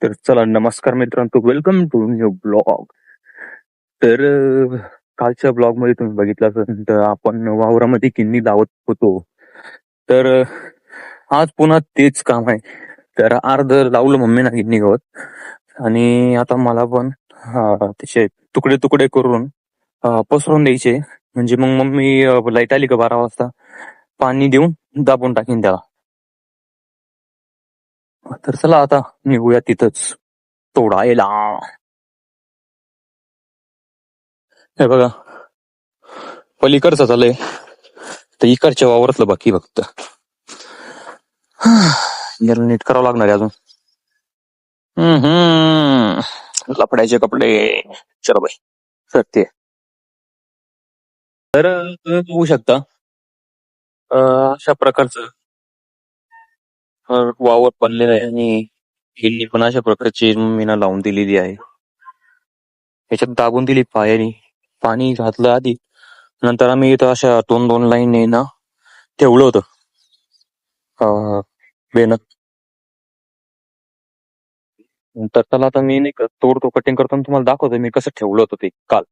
तर चला, नमस्कार मित्रांनो, वेलकम टू न्यू ब्लॉग. तर कालच्या ब्लॉग मध्ये तुम्ही बघितलं असेल तर आपण वावरामध्ये किन्नी लावत होतो. तर आज पुन्हा तेच काम आहे. तर अर्ध लावलं मम्मीना किन्नी गवत, आणि आता मला पण त्याचे तुकडे तुकडे करून पसरून द्यायचे. म्हणजे मग मम्मी लाईट आली का 12 वाजता पाणी देऊन दाबून टाकीन त्याला. तर चला आता निघूया तिथंच तोडायला. हे बघा, पलीकडचं झालंय तर इकडच्या वावरातलं बाकी फक्त याला नीट करावं लागणार आहे अजून. लपडायचे कपडे. चलो बाई, सत्य. तर तुम्ही बघू शकता अशा प्रकारचं वावर बनलेलं आहे, आणि हिल्ली पण अशा प्रकारची मीना लावून दिलेली आहे. ह्याच्यात दाबून दिली पायाने, पाणी घातलं आधी, नंतर आम्ही इथं अशा दोन दोन लाईन ना ठेवलं होतं बेन. तर त्याला आता मी नाही का तोडतो, कटिंग करतो आणि तुम्हाला दाखवतो मी कसं ठेवलं होतं ते काल.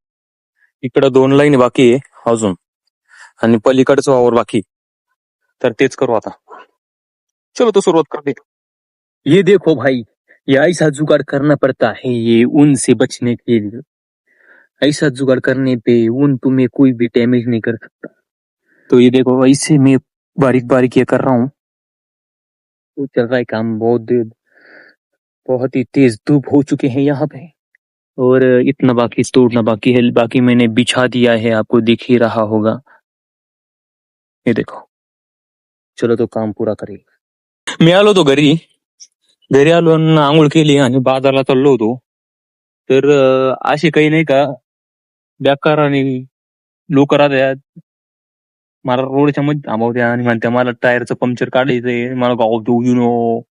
इकडं 2 लाईन बाकी आहे अजून, आणि पलीकडचं वावर बाकी. तर तेच करू आता. चलो तो सुरुवात करते. ये देखो भाई, ये ऐसा जुगाड़ करना पड़ता है ये ऊन से बचने के लिए. ऐसा जुगाड़ करने पे ऊन तुम्हें कोई भी डैमेज नहीं कर सकता. तो ये देखो, ऐसे मैं बारीक बारीक ये कर रहा हूँ. तो चल रहा है काम. बहुत ही तेज धूप हो चुके हैं यहाँ पे, और इतना बाकी तोड़ना बाकी है. बाकी मैंने बिछा दिया है, आपको दिख ही रहा होगा. ये देखो, चलो तो काम पूरा करेल. मी आलो होतो घरी आलो आणि आंघोळ केली आणि बाजारला चाललो होतो. तर असे काही नाही का बेकार आणि लोक राहतात, मला रोडच्या मध्ये थांबवत्या आणि म्हणत्या मला टायरचं पंक्चर काढायचंय, मला गाव देऊ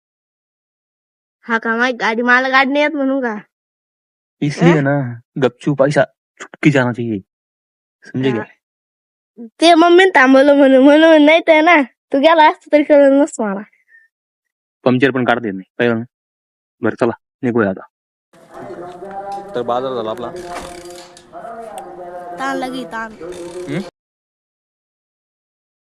हा का, माहित गाडी मला गाडी नाही येत म्हणून का? इसलिए ना गपचूप पैसा छुटकी जाना चाहिए, समझे क्या? ते मम्मीने थांबवलं म्हणून नाही तर ना तू गेला असता तरी कळलं नसतं मला. पंक्चर पण काढता येत नाही काय. बरं चला निघूया आता. तर बाजार झाला आपला. ताण लगी ताण.